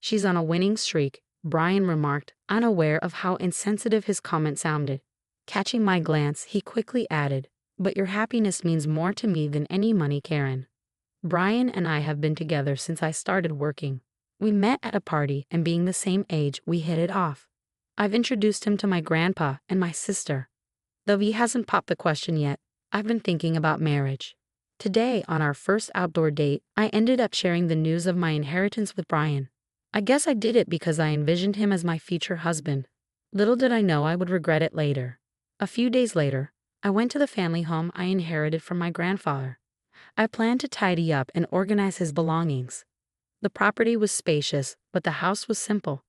She's on a winning streak, Brian remarked, unaware of how insensitive his comment sounded. Catching my glance, he quickly added, "But your happiness means more to me than any money, Karen. Brian and I have been together since I started working. We met at a party, and being the same age, we hit it off. I've introduced him to my grandpa and my sister. Though he hasn't popped the question yet, I've been thinking about marriage. Today, on our first outdoor date, I ended up sharing the news of my inheritance with Brian. I guess I did it because I envisioned him as my future husband. Little did I know I would regret it later." A few days later, I went to the family home I inherited from my grandfather. I planned to tidy up and organize his belongings. The property was spacious, but the house was simple.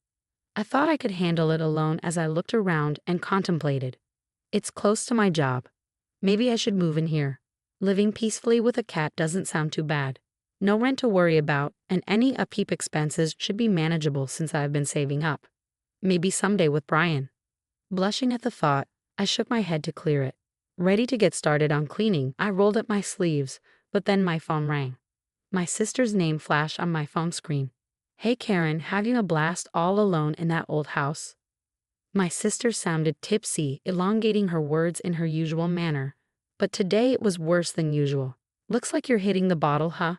I thought I could handle it alone as I looked around and contemplated. It's close to my job. Maybe I should move in here. Living peacefully with a cat doesn't sound too bad. No rent to worry about, and any upkeep expenses should be manageable since I've been saving up. Maybe someday with Brian. Blushing at the thought, I shook my head to clear it. Ready to get started on cleaning, I rolled up my sleeves, but then my phone rang. My sister's name flashed on my phone screen. "Hey Karen, having a blast all alone in that old house?" My sister sounded tipsy, elongating her words in her usual manner. But today it was worse than usual. "Looks like you're hitting the bottle, huh?"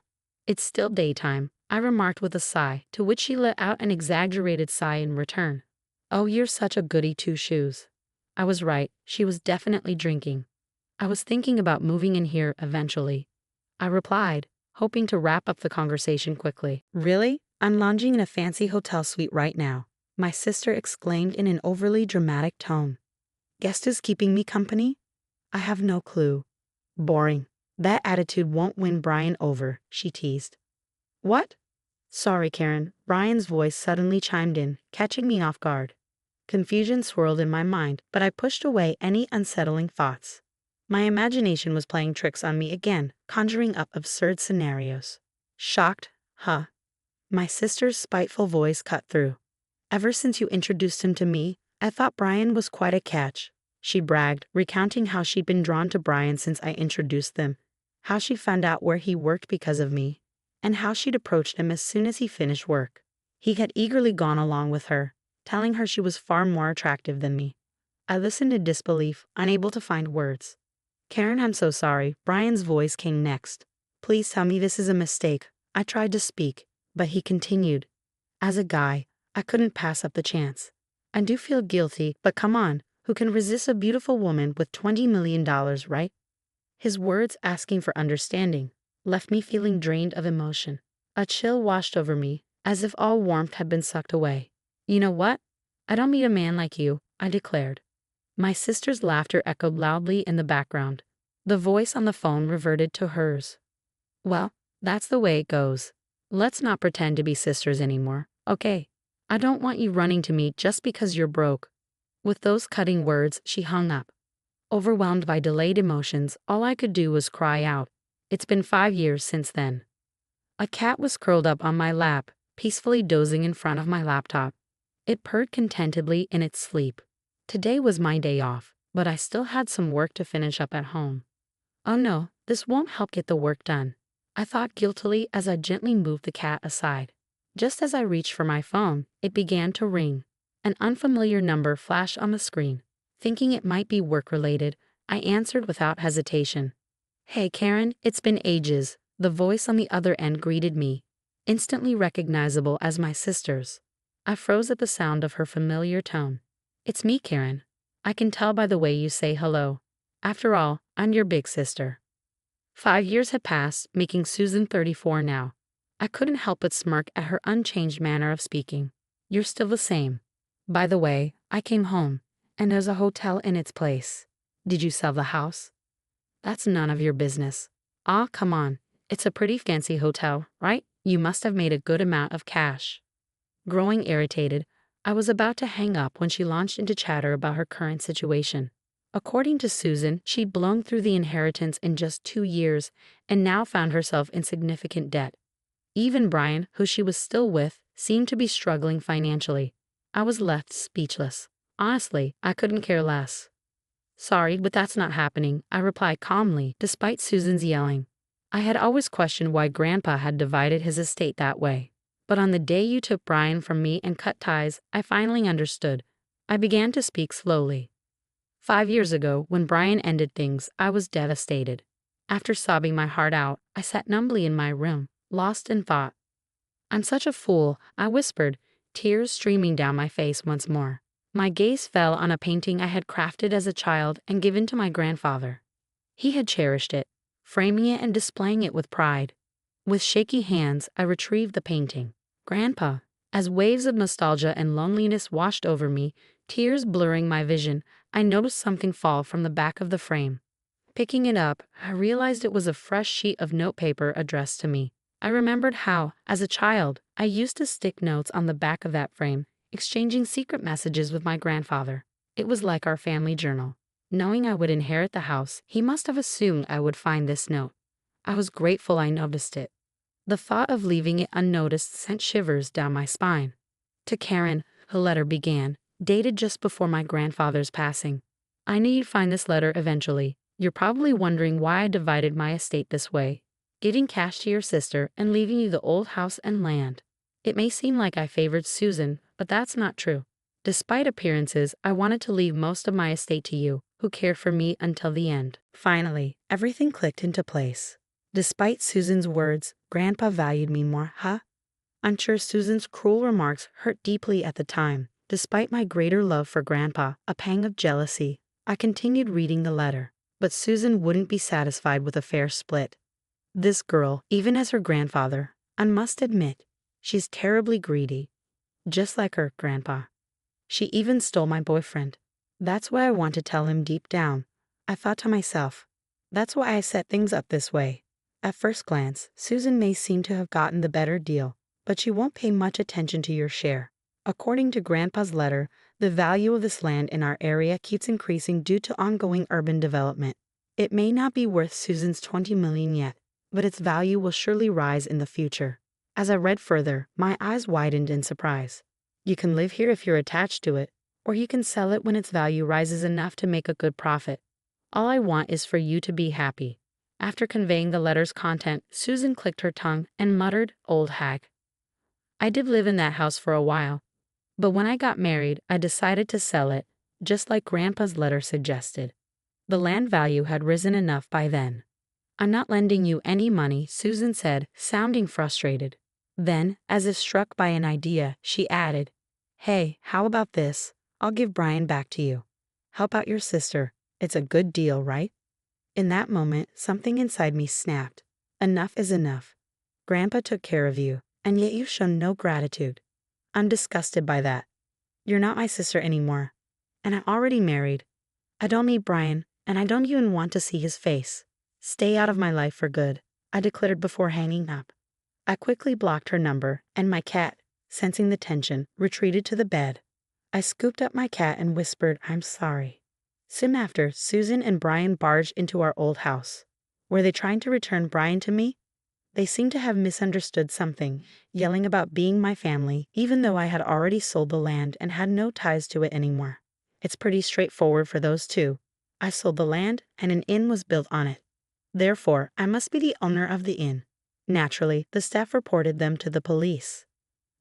"It's still daytime," I remarked with a sigh, to which she let out an exaggerated sigh in return. "Oh, you're such a goody two-shoes." I was right, she was definitely drinking. "I was thinking about moving in here eventually," I replied, hoping to wrap up the conversation quickly. "Really? I'm lounging in a fancy hotel suite right now," my sister exclaimed in an overly dramatic tone. "Guess who's keeping me company?" "I have no clue." "Boring. That attitude won't win Brian over," she teased. "What?" "Sorry, Karen." Brian's voice suddenly chimed in, catching me off guard. Confusion swirled in my mind, but I pushed away any unsettling thoughts. My imagination was playing tricks on me again, conjuring up absurd scenarios. "Shocked, huh?" My sister's spiteful voice cut through. "Ever since you introduced him to me, I thought Brian was quite a catch," she bragged, recounting how she'd been drawn to Brian since I introduced them, how she found out where he worked because of me, and how she'd approached him as soon as he finished work. He had eagerly gone along with her, telling her she was far more attractive than me. I listened in disbelief, unable to find words. "Karen, I'm so sorry." Brian's voice came next. "Please tell me this is a mistake." I tried to speak, but he continued. "As a guy, I couldn't pass up the chance. I do feel guilty, but come on, who can resist a beautiful woman with $20 million, right?" His words, asking for understanding, left me feeling drained of emotion. A chill washed over me, as if all warmth had been sucked away. "You know what? I don't meet a man like you," I declared. My sister's laughter echoed loudly in the background. The voice on the phone reverted to hers. "Well, that's the way it goes. Let's not pretend to be sisters anymore, okay? I don't want you running to me just because you're broke." With those cutting words, she hung up. Overwhelmed by delayed emotions, all I could do was cry out. It's been 5 years since then. A cat was curled up on my lap, peacefully dozing in front of my laptop. It purred contentedly in its sleep. Today was my day off, but I still had some work to finish up at home. "Oh no, this won't help get the work done," I thought guiltily as I gently moved the cat aside. Just as I reached for my phone, it began to ring. An unfamiliar number flashed on the screen. Thinking it might be work-related, I answered without hesitation. "Hey Karen, it's been ages." The voice on the other end greeted me, instantly recognizable as my sister's. I froze at the sound of her familiar tone. "It's me, Karen. I can tell by the way you say hello. After all, I'm your big sister." 5 years had passed, making Susan 34 now. I couldn't help but smirk at her unchanged manner of speaking. "You're still the same. By the way, I came home, and there's a hotel in its place. Did you sell the house?" "That's none of your business." "Ah, come on. It's a pretty fancy hotel, right? You must have made a good amount of cash." Growing irritated, I was about to hang up when she launched into chatter about her current situation. According to Susan, she'd blown through the inheritance in just 2 years and now found herself in significant debt. Even Brian, who she was still with, seemed to be struggling financially. I was left speechless. Honestly, I couldn't care less. "Sorry, but that's not happening," I replied calmly, despite Susan's yelling. I had always questioned why Grandpa had divided his estate that way. But on the day you took Brian from me and cut ties, I finally understood. I began to speak slowly. 5 years ago, when Brian ended things, I was devastated. After sobbing my heart out, I sat numbly in my room, lost in thought. I'm such a fool, I whispered, tears streaming down my face once more. My gaze fell on a painting I had crafted as a child and given to my grandfather. He had cherished it, framing it and displaying it with pride. With shaky hands, I retrieved the painting. Grandpa, as waves of nostalgia and loneliness washed over me, tears blurring my vision, I noticed something fall from the back of the frame. Picking it up, I realized it was a fresh sheet of notepaper addressed to me. I remembered how, as a child, I used to stick notes on the back of that frame, exchanging secret messages with my grandfather. It was like our family journal. Knowing I would inherit the house, he must have assumed I would find this note. I was grateful I noticed it. The thought of leaving it unnoticed sent shivers down my spine. To Karen, the letter began, dated just before my grandfather's passing. I knew you'd find this letter eventually. You're probably wondering why I divided my estate this way, giving cash to your sister and leaving you the old house and land. It may seem like I favored Susan, but that's not true. Despite appearances, I wanted to leave most of my estate to you, who cared for me until the end. Finally, everything clicked into place. Despite Susan's words, Grandpa valued me more, huh? I'm sure Susan's cruel remarks hurt deeply at the time. Despite my greater love for Grandpa, a pang of jealousy, I continued reading the letter. But Susan wouldn't be satisfied with a fair split. This girl, even as her grandfather, I must admit, she's terribly greedy. Just like her grandpa. She even stole my boyfriend. That's what I want to tell him deep down. I thought to myself, that's why I set things up this way. At first glance, Susan may seem to have gotten the better deal, but she won't pay much attention to your share. According to Grandpa's letter, the value of this land in our area keeps increasing due to ongoing urban development. It may not be worth Susan's $20 million yet, but its value will surely rise in the future. As I read further, my eyes widened in surprise. You can live here if you're attached to it, or you can sell it when its value rises enough to make a good profit. All I want is for you to be happy. After conveying the letter's content, Susan clicked her tongue and muttered, "Old hag." I did live in that house for a while, but when I got married, I decided to sell it, just like Grandpa's letter suggested. The land value had risen enough by then. I'm not lending you any money, Susan said, sounding frustrated. Then, as if struck by an idea, she added, "Hey, how about this? I'll give Brian back to you. Help out your sister. It's a good deal, right?" In that moment, something inside me snapped. Enough is enough. Grandpa took care of you, and yet you've shown no gratitude. I'm disgusted by that. You're not my sister anymore, and I'm already married. I don't need Brian, and I don't even want to see his face. Stay out of my life for good, I declared before hanging up. I quickly blocked her number, and my cat, sensing the tension, retreated to the bed. I scooped up my cat and whispered, "I'm sorry." Soon after, Susan and Brian barged into our old house. Were they trying to return Brian to me? They seemed to have misunderstood something, yelling about being my family, even though I had already sold the land and had no ties to it anymore. It's pretty straightforward for those two. I sold the land, and an inn was built on it. Therefore, I must be the owner of the inn. Naturally, the staff reported them to the police.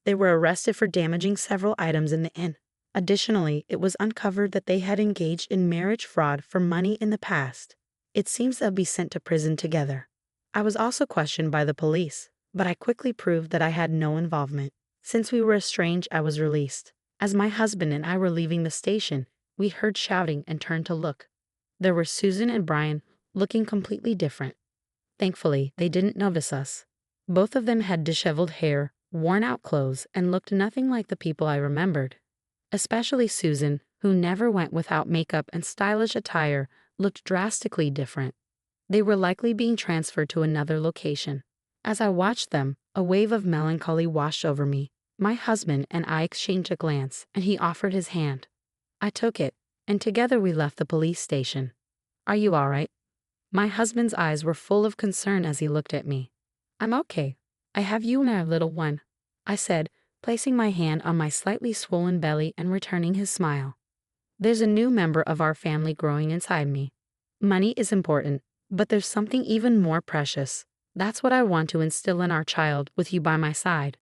They were arrested for damaging several items in the inn. Additionally, it was uncovered that they had engaged in marriage fraud for money in the past. It seems they'll be sent to prison together. I was also questioned by the police, but I quickly proved that I had no involvement. Since we were estranged, I was released. As my husband and I were leaving the station, we heard shouting and turned to look. There were Susan and Brian, looking completely different. Thankfully, they didn't notice us. Both of them had disheveled hair, worn-out clothes, and looked nothing like the people I remembered. Especially Susan, who never went without makeup and stylish attire, looked drastically different. They were likely being transferred to another location. As I watched them, a wave of melancholy washed over me. My husband and I exchanged a glance, and he offered his hand. I took it, and together we left the police station. "Are you all right?" My husband's eyes were full of concern as he looked at me. "I'm okay. I have you and our little one," I said, placing my hand on my slightly swollen belly and returning his smile. "There's a new member of our family growing inside me. Money is important, but there's something even more precious. That's what I want to instill in our child with you by my side."